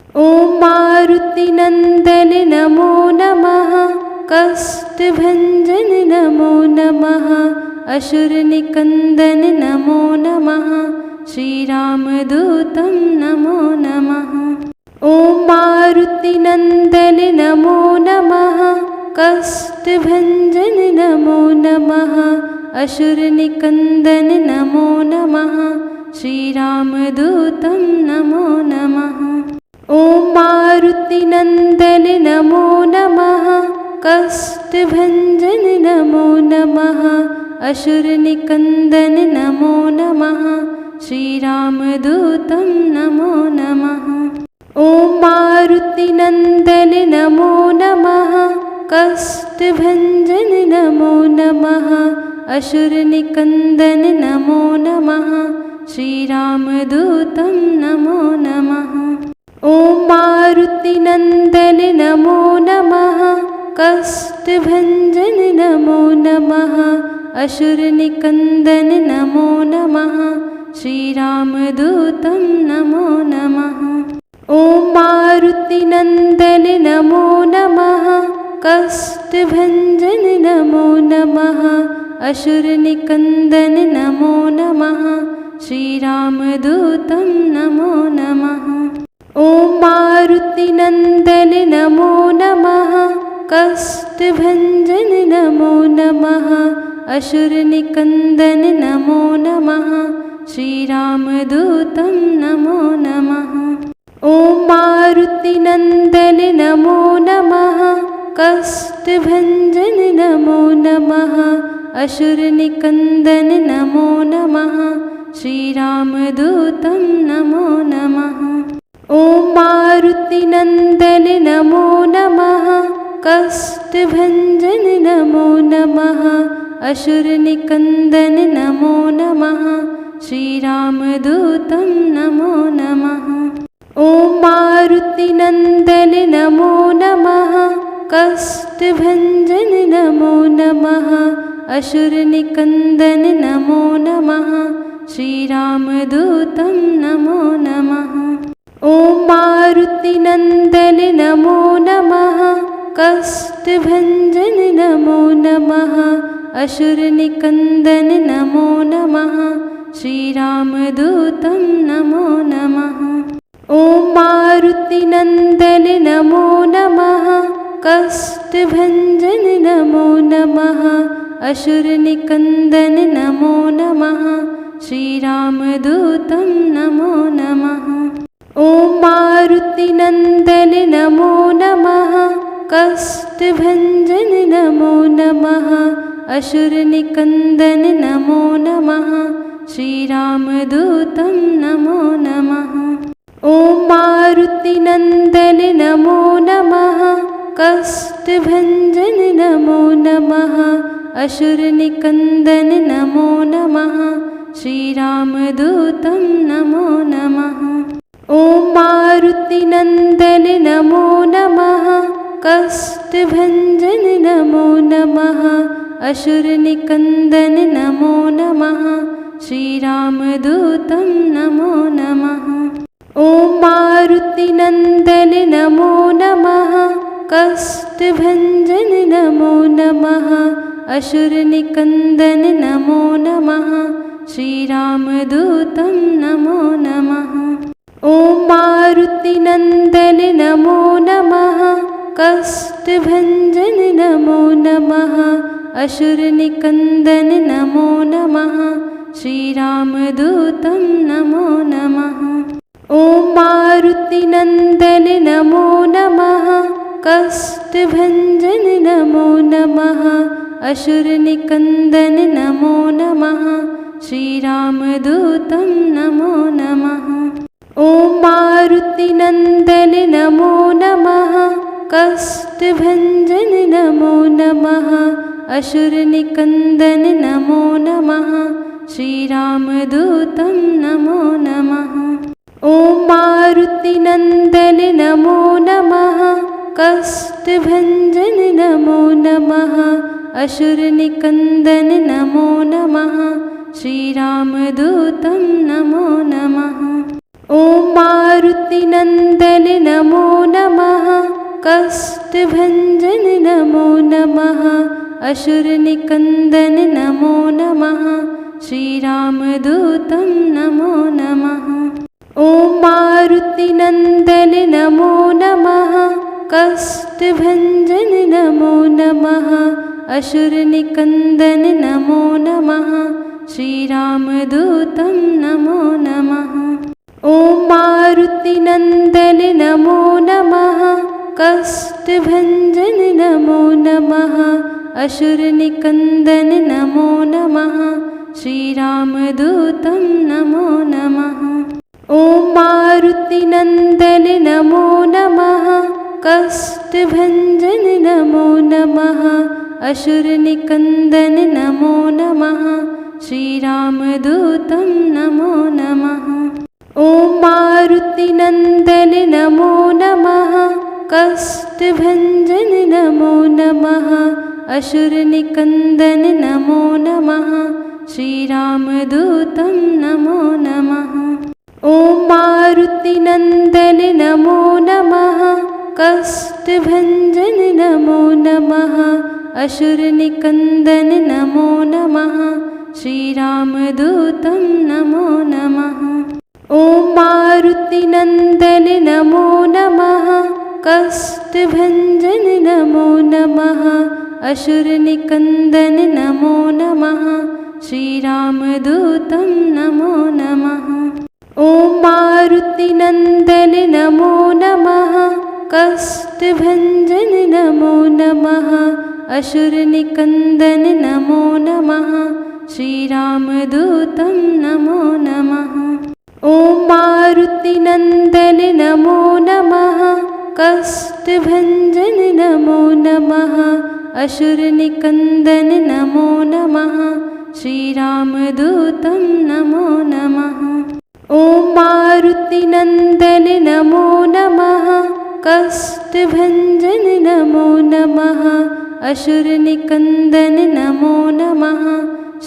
ॐ मारुतिनन्दन नमो नमः। कष्टभञ्जन नमो नमः। असुरनिकन्दन नमो नमः। श्रीरामदूतं नमो नमः। ॐ मारुतिनन्दन नमो नमः। कष्टभञ्जन नमो नमः। असुरनिकन्दन नमो नमः। श्रीरामदूतं नमो नमः। ॐ मारुतिनन्दन नमो नमः। कष्टभञ्जन नमो नमः। असुरनिकन्दन नमो नमः। श्रीरामदूतं नमो नमः। ॐ मारुतिनन्दन नमो नमः। कष्टभञ्जन नमो नमः। असुरनिकन्दन नमो नमः। श्रीरामदूतं नमो नमः। ॐ मारुतिनन्दन नमो नमः। कष्टभञ्जन नमो नमः। असुरनिकन्दन नमो नमः। श्रीरामदूतं नमो नमः। ॐ मारुतिनन्दन नमो नमः। कष्टभञ्जन नमो नमः। असुरनिकन्दन नमो नमः। श्रीरामदूतं नमो नमः। ॐ मारुतिनन्दन नमो नमः। कष्टभञ्जन नमो नमः। असुरनिकन्दन नमो नमः। श्रीरामदूतं नमो नमः। ॐ मारुतिनन्दन नमो नमः। कष्टभञ्जन नमो नमः। असुरनिकन्दन नमो नमः। श्रीरामदूतं नमो नमः। ॐ मारुतिनन्दन नमो नमः। कष्टभञ्जन नमो नमः। असुरनिकन्दन नमो नमः। श्रीरामदूतं नमो नमः। ॐ मारुतिनन्दन नमो नमः। कष्टभञ्जन नमो नमः। असुरनिकन्दन नमो नमः। श्रीरामदूतं नमो नमः। ॐ मारुतिनन्दन नमो नमः। कष्टभञ्जन नमो नमः। असुरनिकन्दन नमो नमः। श्रीरामदूतं नमो नमः। ॐ मारुतिनन्दन नमो नमः। कष्टभञ्जन नमो नमः। असुरनिकन्दन नमो नमः। श्रीरामदूतं नमो नमः। ॐ मारुतिनन्दन नमो नमः। कष्टभञ्जन नमो नमः। असुरनिकन्दन नमो नमः। श्रीरामदूतं नमो नमः। ॐ मारुतिनन्दन नमो नमः। कष्टभञ्जन नमो नमः। असुरनिकन्दन नमो नमः। श्रीरामदूतं नमो नमः। ॐ मारुतिनन्दन नमो नमः। कष्टभञ्जन नमो नमः। असुरनिकन्दन नमो नमः। श्रीरामदूतं नमो नमः। ॐ मारुतिनन्दन नमो नमः। कष्टभञ्जन नमो नमः। असुरनिकन्दन नमो नमः। श्रीरामदूतं नमो नमः। ॐ मारुतिनन्दन नमो नमः। कष्टभञ्जन नमो नमः। असुरनिकन्दन नमो नमः। श्रीरामदूतं नमो नमः। ॐ मारुतिनन्दन नमो नमः। कष्टभञ्जन नमो नमः। असुरनिकन्दन नमो नमः। श्रीरामदूतं नमो नमः। ॐ मारुतिनन्दन नमो नमः। कष्टभञ्जन नमो नमः। असुरनिकन्दन नमो नमः। श्रीरामदूतं नमो नमः। ॐ मारुतिनन्दन नमो नमः। कष्टभञ्जन नमो नमः। असुरनिकन्दन नमो नमः। श्रीरामदूतं नमो नमः। ॐ मारुतिनन्दन नमो नमः। कष्टभञ्जन नमो नमः। असुरनिकन्दन नमो नमः। श्रीरामदूतं नमो नमः। ॐ मारुतिनन्दन नमो नमः। कष्टभञ्जन नमो नमः। असुरनिकन्दन नमो नमः। श्रीरामदूतं नमो नमः। ॐ मारुतिनन्दन नमो नमः। कष्टभञ्जन नमो नमः। असुरनिकन्दन नमो नमः। श्रीरामदूतं नमो नमः। ॐ मारुतिनन्दन नमो नमः। कष्टभञ्जन नमो नमः। असुरनिकन्दन नमो नमः। श्रीरामदूतं नमो नमः। ॐ मारुतिनन्दन नमो नमः। कष्टभञ्जन नमो नमः। असुरनिकन्दन नमो नमः। श्रीरामदूतं नमो नमः। ॐ मारुतिनन्दन नमो नमः। कष्टभञ्जन नमो नमः। असुरनिकन्दन नमो नमः। श्रीरामदूतं नमो नमः। ॐ मारुतिनन्दन नमो नमः। कष्टभञ्जन नमो नमः। असुरनिकन्दन नमो नमः। श्रीरामदूतं नमो नमः। ॐ मारुतिनन्दन नमो नमः। कष्टभञ्जन नमो नमः। असुरनिकन्दन नमो नमः। श्रीरामदूतं नमो नमः। ॐ मारुतिनन्दन नमो नमः। कष्टभञ्जन नमो नमः। असुरनिकन्दन नमो नमः। श्रीरामदूतं नमो नमः। ॐ मारुतिनन्दन नमो नमः। कष्टभञ्जन नमो नमः। असुरनिकन्दन नमो नमः।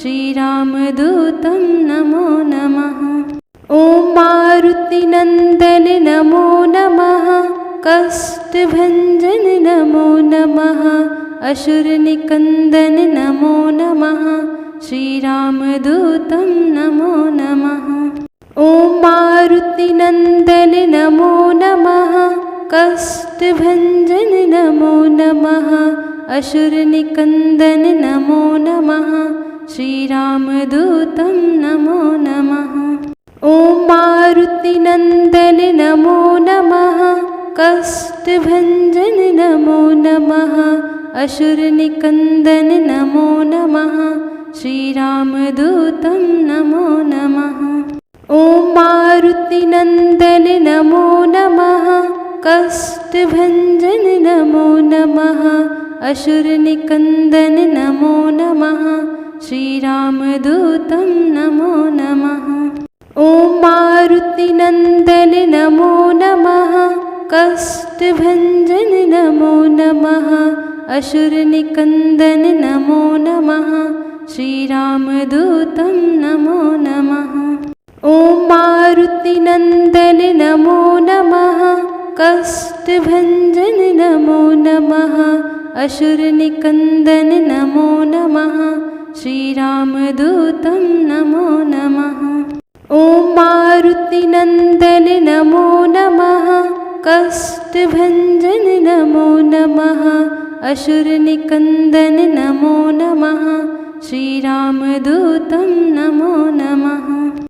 श्रीरामदूतं नमो नमः। ॐ मारुतिनन्दन नमो नमः। कष्टभञ्जन नमो नमः। असुरनिकन्दन नमो नमः। श्रीरामदूतं नमो नमः। ॐ मारुतिनन्दन नमो नमः। कष्टभञ्जन नमो नमः। असुरनिकन्दन नमो नमः। श्रीरामदूतं नमो नमः। ॐ मारुतिनन्दन नमो नमः। कष्टभञ्जन नमो नमः। असुरनिकन्दन नमो नमः। श्रीरामदूतं नमो नमः। ॐ मारुतिनन्दन नमो नमः। कष्टभञ्जन नमो नमः। असुरनिकन्दन नमो नमः। श्रीरामदूतं नमो नमः। ॐ मारुतिनन्दन नमो नमः। कष्टभञ्जन नमो नमः। असुरनिकन्दन नमो नमः। श्रीरामदूतं नमो नमः। ॐ मारुतिनन्दन नमो नमः। कष्टभञ्जन नमो नमः। असुरनिकन्दन नमो नमः। श्रीरामदूतं नमो नमः। ॐ मारुतिनन्दन नमो नमः। कष्टभञ्जन नमो नमः। असुरनिकन्दन नमो नमः। श्रीरामदूतं नमो नमः।